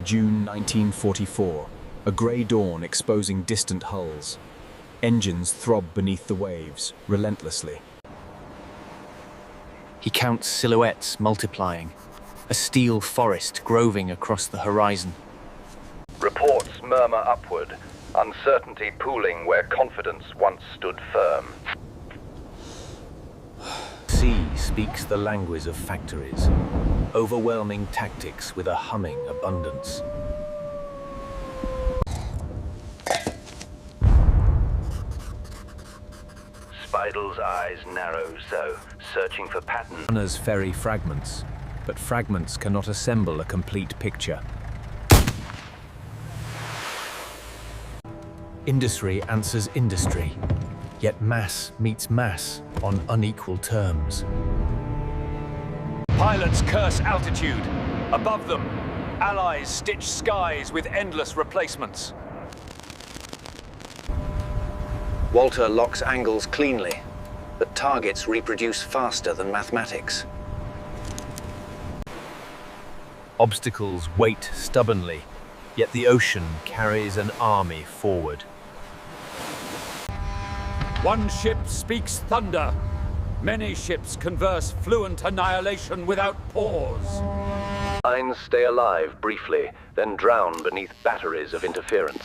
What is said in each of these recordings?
June 1944, a grey dawn exposing distant hulls. Engines throb beneath the waves, relentlessly. He counts silhouettes multiplying, a steel forest groving across the horizon. Reports murmur upward, uncertainty pooling where confidence once stood firm. Sea speaks the language of factories, overwhelming tactics with a humming abundance. Spidle's eyes narrow so, searching for patterns. Runners ferry fragments, but fragments cannot assemble a complete picture. Industry answers industry, yet mass meets mass on unequal terms. Pilots curse altitude. Above them, Allies stitch skies with endless replacements. Walter locks angles cleanly, but targets reproduce faster than mathematics. Obstacles wait stubbornly, yet the ocean carries an army forward. One ship speaks thunder. Many ships converse fluent annihilation without pause. Lines stay alive briefly, then drown beneath batteries of interference.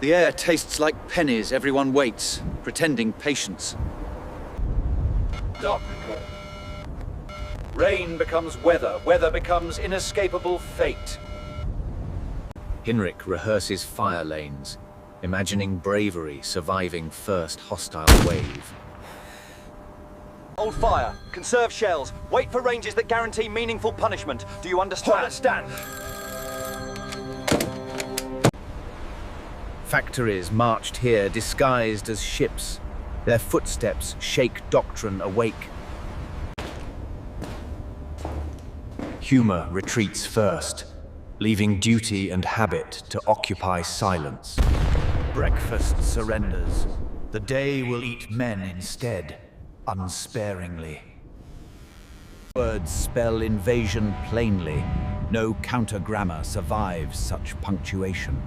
The air tastes like pennies. Everyone waits, pretending patience. Stop. Rain becomes weather. Weather becomes inescapable fate. Hinrich rehearses fire lanes, imagining bravery surviving first hostile wave. Hold fire, conserve shells, wait for ranges that guarantee meaningful punishment. Do you understand? Understand. Factories marched here disguised as ships. Their footsteps shake doctrine awake. Humor retreats first, leaving duty and habit to occupy silence. Breakfast surrenders. The day will eat men instead, unsparingly. Words spell invasion plainly. No counter-grammar survives such punctuation.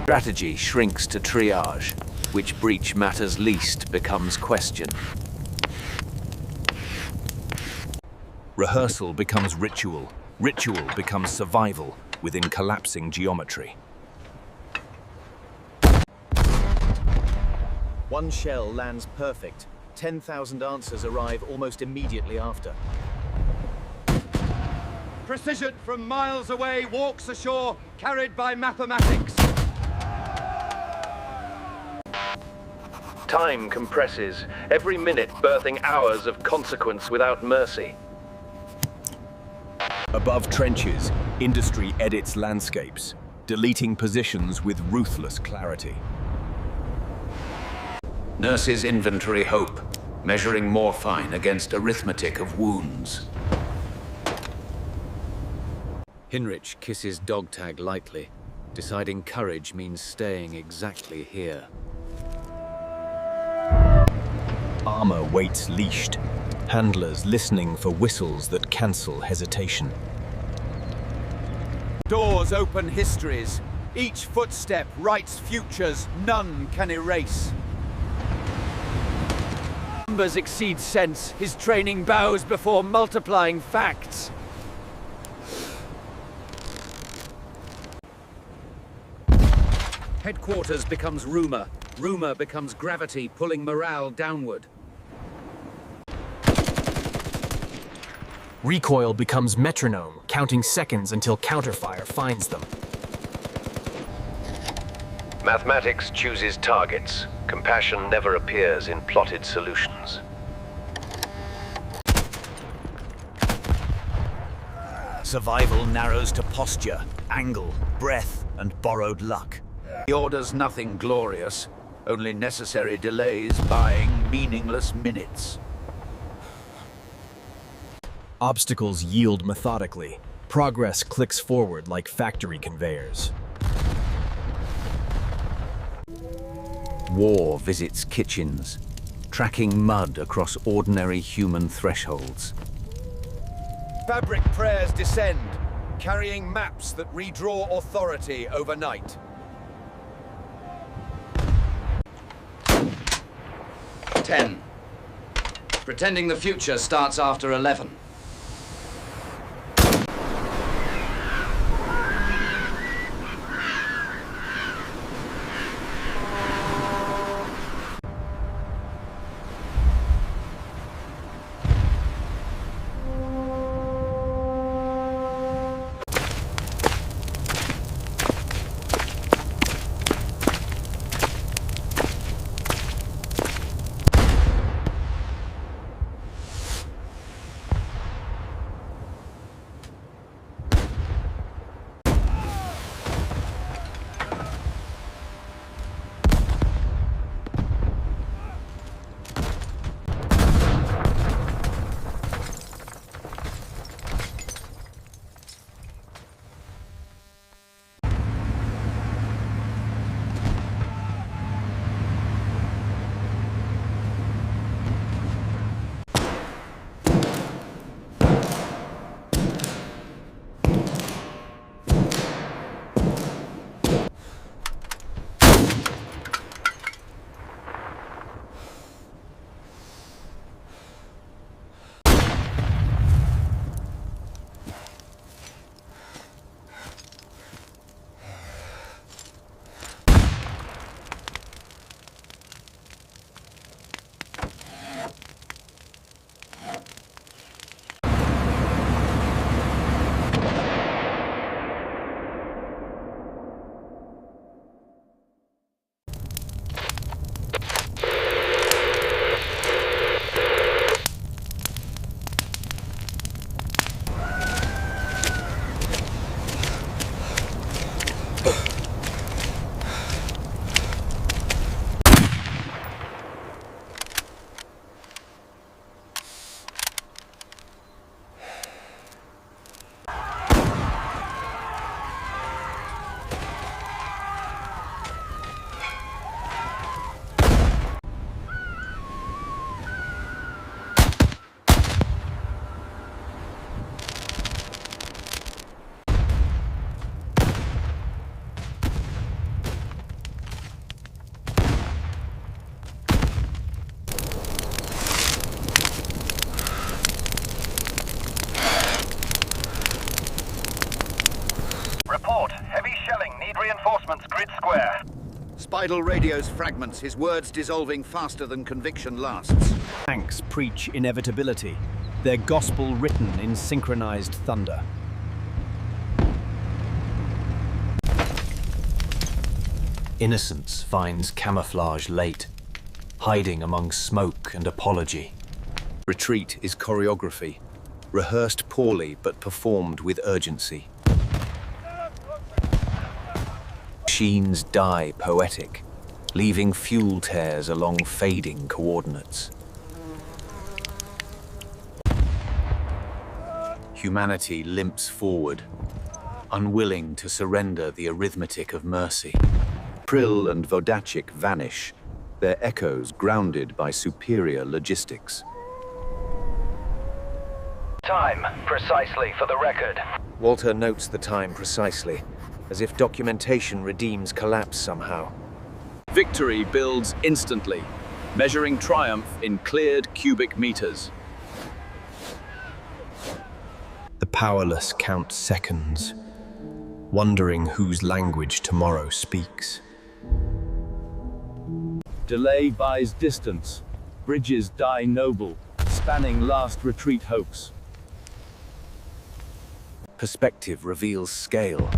Strategy shrinks to triage. Which breach matters least becomes question. Rehearsal becomes ritual. Ritual becomes survival within collapsing geometry. One shell lands perfect. 10,000 answers arrive almost immediately after. Precision from miles away walks ashore, carried by mathematics. Time compresses, every minute birthing hours of consequence without mercy. Above trenches, industry edits landscapes, deleting positions with ruthless clarity. Nurses inventory hope, measuring morphine against arithmetic of wounds. Hinrich kisses dog tag lightly, deciding courage means staying exactly here. Armor waits leashed, handlers listening for whistles that cancel hesitation. Doors open histories. Each footstep writes futures none can erase. Numbers exceed sense. His training bows before multiplying facts. Headquarters becomes rumor. Rumor becomes gravity, pulling morale downward. Recoil becomes metronome, counting seconds until counterfire finds them. Mathematics chooses targets. Compassion never appears in plotted solutions. Survival narrows to posture, angle, breath, and borrowed luck. He orders nothing glorious, only necessary delays buying meaningless minutes. Obstacles yield methodically. Progress clicks forward like factory conveyors. War visits kitchens. tracking mud across ordinary human thresholds. Fabric prayers descend, carrying maps that redraw authority overnight. 10. Pretending the future starts after 11. Report. Heavy shelling. Need reinforcements. Grid square. Spidal radio's fragments, his words dissolving faster than conviction lasts. Tanks preach inevitability, their gospel written in synchronized thunder. Innocence finds camouflage late, hiding among smoke and apology. Retreat is choreography, rehearsed poorly but performed with urgency. Machines die poetic, leaving fuel tears along fading coordinates. Humanity limps forward, unwilling to surrender the arithmetic of mercy. Prill and Vodacek vanish, their echoes grounded by superior logistics. Time, precisely for the record. Walter notes the time precisely, as if documentation redeems collapse somehow. Victory builds instantly, measuring triumph in cleared cubic meters. The powerless count seconds, wondering whose language tomorrow speaks. Delay buys distance. Bridges die noble, spanning last retreat hopes. Perspective reveals scale,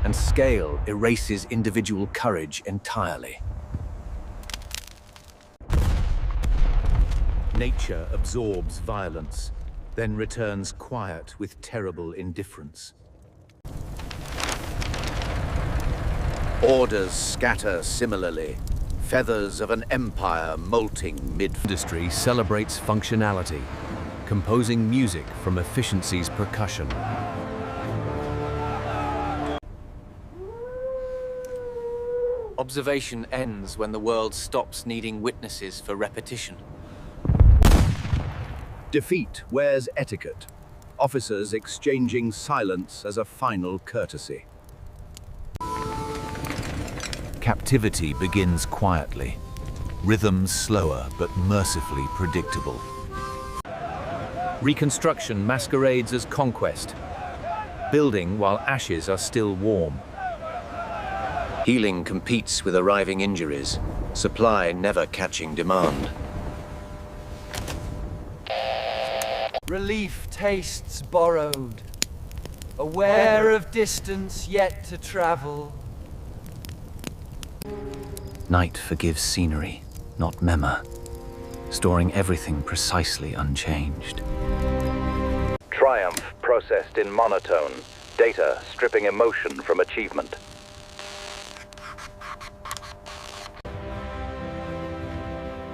and scale erases individual courage entirely. Nature absorbs violence, then returns quiet with terrible indifference. Orders scatter similarly, feathers of an empire molting mid. Industry celebrates functionality, composing music from efficiency's percussion. Observation ends when the world stops needing witnesses for repetition. Defeat wears etiquette, officers exchanging silence as a final courtesy. Captivity begins quietly, rhythms slower but mercifully predictable. Reconstruction masquerades as conquest, building while ashes are still warm. Healing competes with arriving injuries, supply never catching demand. Relief tastes borrowed, aware of distance yet to travel. Night forgives scenery, not mema, storing everything precisely unchanged. Triumph processed in monotone, data stripping emotion from achievement.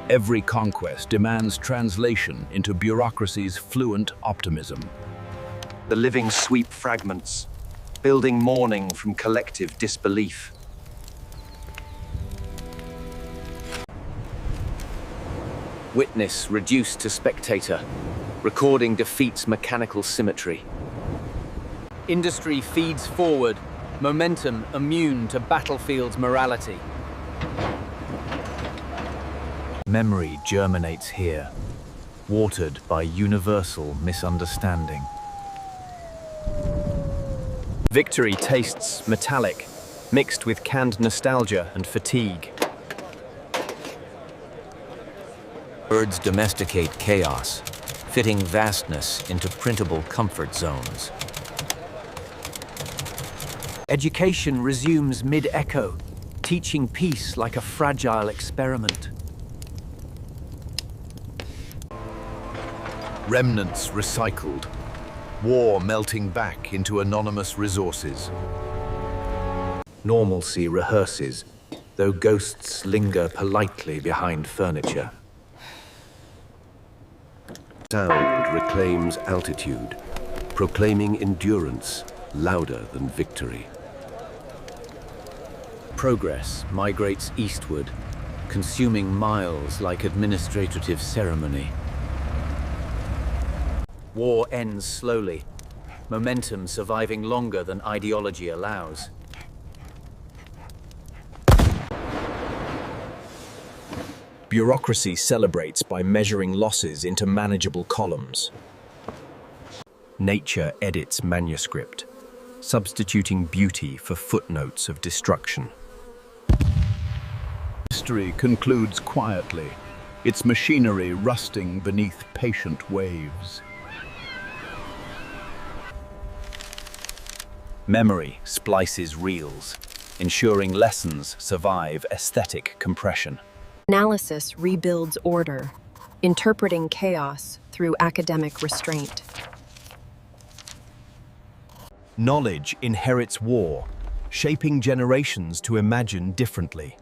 Every conquest demands translation into bureaucracy's fluent optimism. The living sweep fragments, building mourning from collective disbelief. Witness reduced to spectator, recording defeat's mechanical symmetry. Industry feeds forward, momentum immune to battlefield's morality. Memory germinates here, watered by universal misunderstanding. Victory tastes metallic, mixed with canned nostalgia and fatigue. Words domesticate chaos, fitting vastness into printable comfort zones. Education resumes mid-echo, teaching peace like a fragile experiment. Remnants recycled, war melting back into anonymous resources. Normalcy rehearses, though ghosts linger politely behind furniture. Sound reclaims altitude, proclaiming endurance louder than victory. Progress migrates eastward, consuming miles like administrative ceremony. War ends slowly, momentum surviving longer than ideology allows. Bureaucracy celebrates by measuring losses into manageable columns. Nature edits manuscript, substituting beauty for footnotes of destruction. History concludes quietly, its machinery rusting beneath patient waves. Memory splices reels, ensuring lessons survive aesthetic compression. Analysis rebuilds order, interpreting chaos through academic restraint. Knowledge inherits war, shaping generations to imagine differently.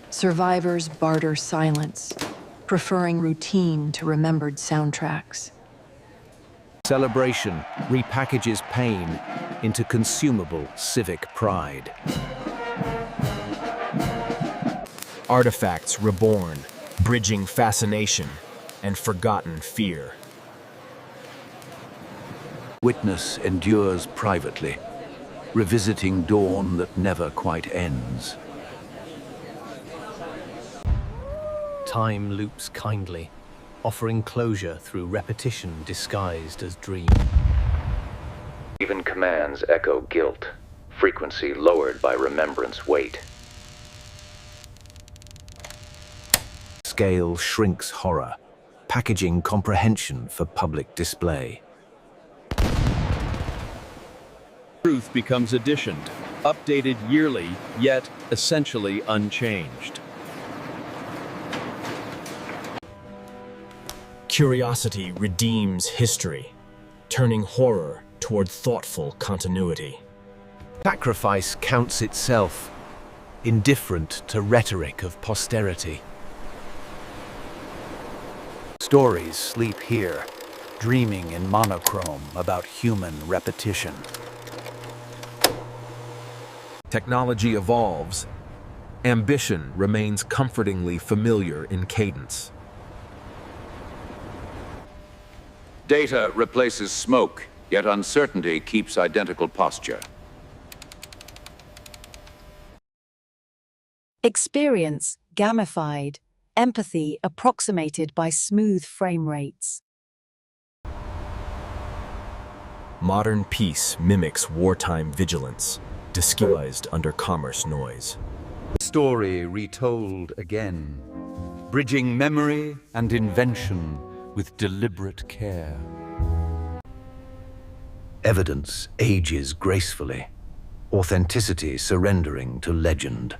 Survivors barter silence, preferring routine to remembered soundtracks. Celebration repackages pain into consumable civic pride. Artifacts reborn, bridging fascination and forgotten fear. Witness endures privately, revisiting dawn that never quite ends. Time loops kindly, offering closure through repetition disguised as dream. Even commands echo guilt, frequency lowered by remembrance weight. Scale shrinks horror, packaging comprehension for public display. Truth becomes additioned, updated yearly, yet essentially unchanged. Curiosity redeems history, turning horror toward thoughtful continuity. Sacrifice counts itself, indifferent to rhetoric of posterity. Stories sleep here, dreaming in monochrome about human repetition. Technology evolves, Ambition remains comfortingly familiar in cadence. Data replaces smoke, yet uncertainty keeps identical posture. Experience gamified, empathy approximated by smooth frame rates. Modern peace mimics wartime vigilance, disguised under commerce noise. Story retold again, bridging memory and invention with deliberate care. Evidence ages gracefully, authenticity surrendering to legend.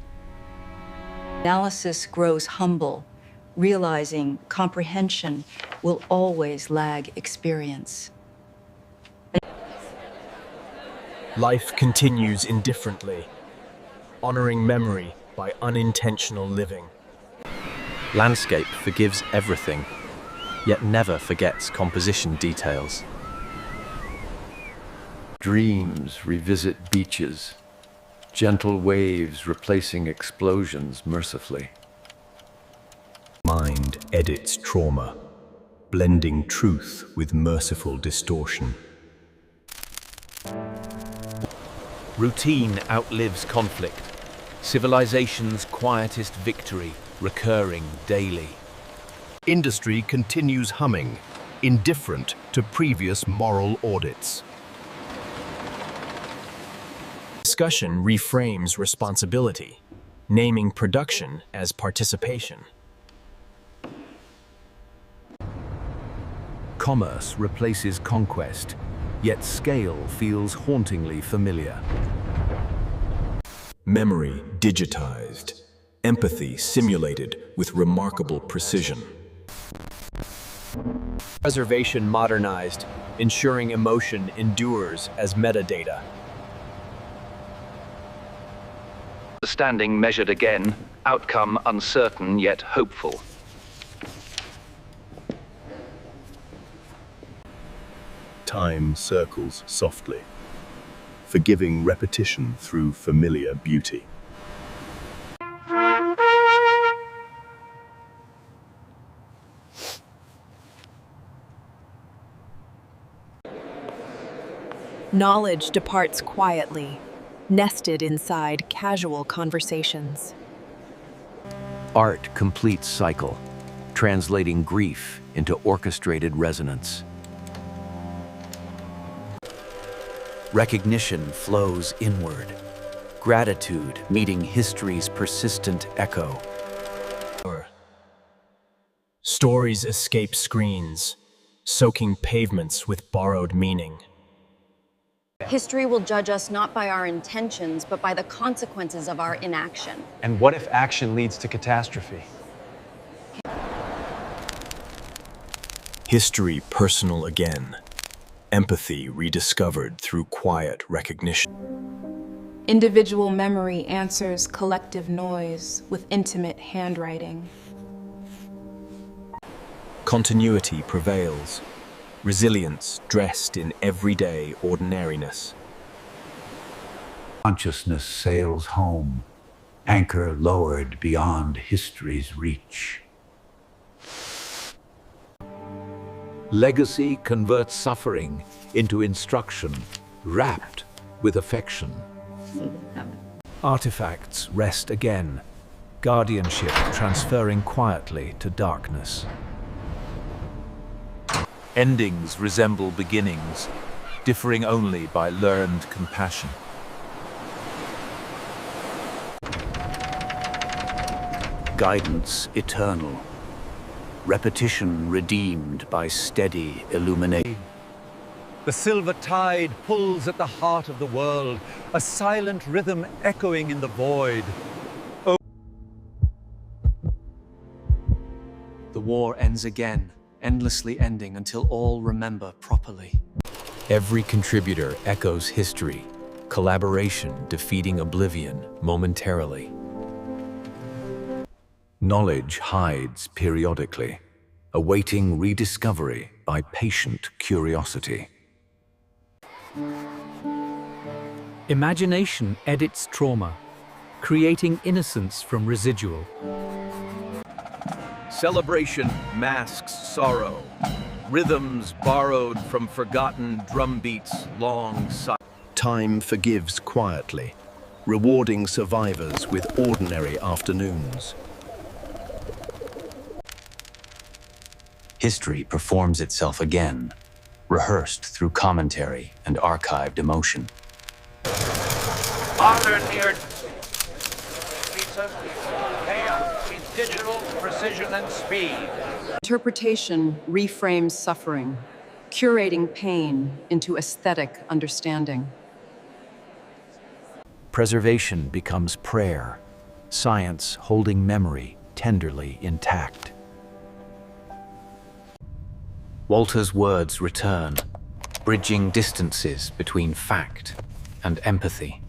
Analysis grows humble, realizing comprehension will always lag experience. Life continues indifferently, honoring memory by unintentional living. Landscape forgives everything, yet never forgets composition details. Dreams revisit beaches, gentle waves replacing explosions mercifully. Mind edits trauma, blending truth with merciful distortion. Routine outlives conflict, civilization's quietest victory recurring daily. Industry continues humming, indifferent to previous moral audits. Discussion reframes responsibility, naming production as participation. Commerce replaces conquest, yet scale feels hauntingly familiar. Memory digitized, empathy simulated with remarkable precision. Preservation modernized, ensuring emotion endures as metadata. Understanding measured again, outcome uncertain yet hopeful. Time circles softly, forgiving repetition through familiar beauty. Knowledge departs quietly, nested inside casual conversations. Art completes cycle, translating grief into orchestrated resonance. Recognition flows inward, gratitude meeting history's persistent echo. Stories escape screens, soaking pavements with borrowed meaning. History will judge us not by our intentions, but by the consequences of our inaction. And what if action leads to catastrophe? History personal again. Empathy rediscovered through quiet recognition. Individual memory answers collective noise with intimate handwriting. Continuity prevails. Resilience dressed in everyday ordinariness. Consciousness sails home, anchor lowered beyond history's reach. Legacy converts suffering into instruction, wrapped with affection. Artifacts rest again, guardianship transferring quietly to darkness. Endings resemble beginnings, differing only by learned compassion. Guidance eternal, repetition redeemed by steady illumination. The silver tide pulls at the heart of the world, a silent rhythm echoing in the void. The war ends again, endlessly ending until all remember properly. Every contributor echoes history, collaboration defeating oblivion momentarily. Knowledge hides periodically, awaiting rediscovery by patient curiosity. Imagination edits trauma, creating innocence from residual. Celebration masks sorrow. Rhythms borrowed from forgotten drum beats long silent. Time forgives quietly, rewarding survivors with ordinary afternoons. History performs itself again, rehearsed through commentary and archived emotion. Modern near chaos in digital precision and speed. Interpretation reframes suffering, curating pain into aesthetic understanding. Preservation becomes prayer, science holding memory tenderly intact. Walter's words return, bridging distances between fact and empathy.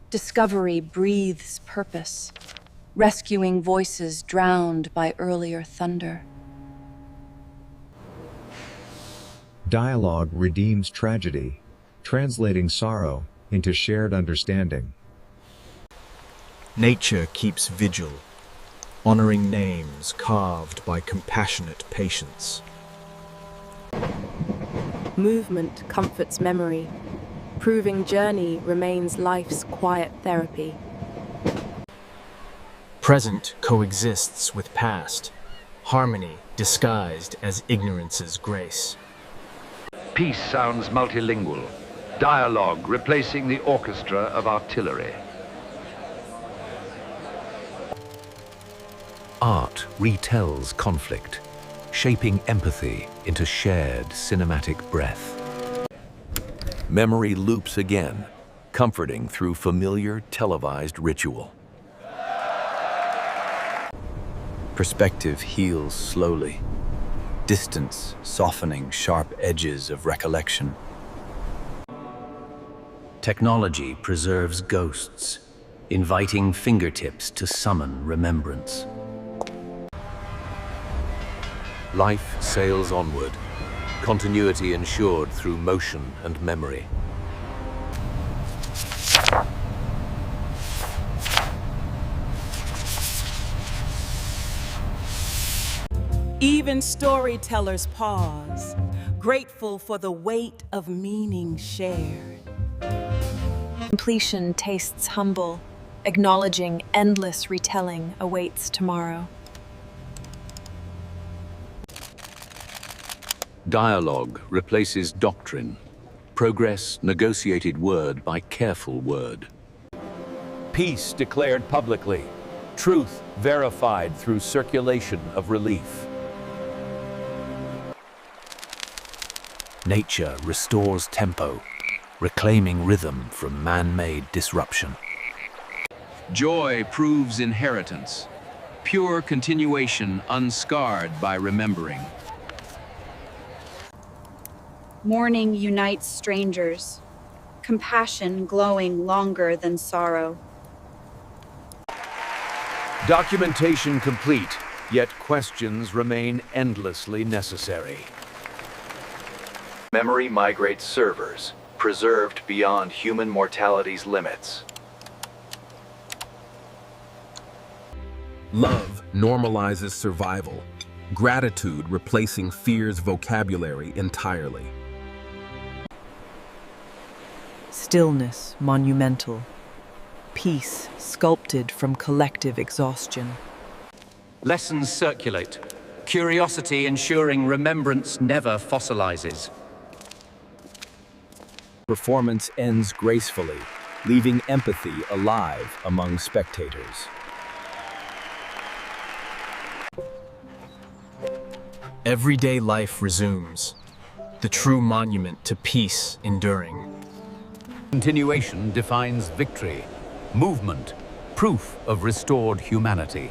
Discovery breathes purpose, rescuing voices drowned by earlier thunder. Dialogue redeems tragedy, translating sorrow into shared understanding. Nature keeps vigil, honoring names carved by compassionate patience. Movement comforts memory, proving journey remains life's quiet therapy. Present coexists with past, harmony disguised as ignorance's grace. Peace sounds multilingual, dialogue replacing the orchestra of artillery. Art retells conflict, shaping empathy into shared cinematic breath. Memory loops again, comforting through familiar televised ritual. Perspective heals slowly, distance softening sharp edges of recollection. Technology preserves ghosts, inviting fingertips to summon remembrance. Life sails onward, continuity ensured through motion and memory. Even storytellers pause, grateful for the weight of meaning shared. Completion tastes humble, acknowledging endless retelling awaits tomorrow. Dialogue replaces doctrine, progress negotiated word by careful word. Peace declared publicly, truth verified through circulation of relief. Nature restores tempo, reclaiming rhythm from man-made disruption. Joy proves inheritance, pure continuation unscarred by remembering. Mourning unites strangers, compassion glowing longer than sorrow. Documentation complete, yet questions remain endlessly necessary. Memory migrates servers, preserved beyond human mortality's limits. Love normalizes survival, gratitude replacing fear's vocabulary entirely. Stillness monumental, peace sculpted from collective exhaustion. Lessons circulate, curiosity ensuring remembrance never fossilizes. Performance ends gracefully, leaving empathy alive among spectators. Everyday life resumes, the true monument to peace enduring. Continuation defines victory, movement, proof of restored humanity.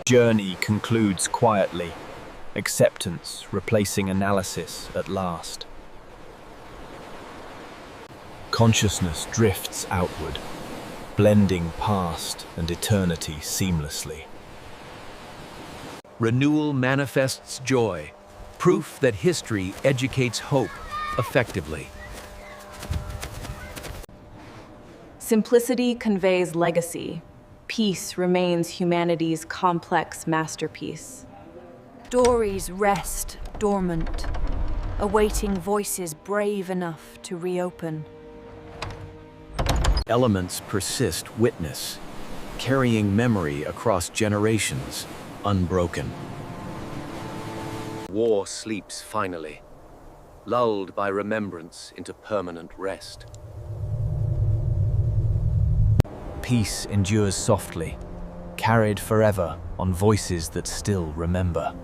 Journey concludes quietly, acceptance replacing analysis at last. Consciousness drifts outward, blending past and eternity seamlessly. Renewal manifests joy, proof that history educates hope effectively. Simplicity conveys legacy. Peace remains humanity's complex masterpiece. Stories rest dormant, awaiting voices brave enough to reopen. Elements persist witness, carrying memory across generations, unbroken. War sleeps finally, lulled by remembrance into permanent rest. Peace endures softly, carried forever on voices that still remember.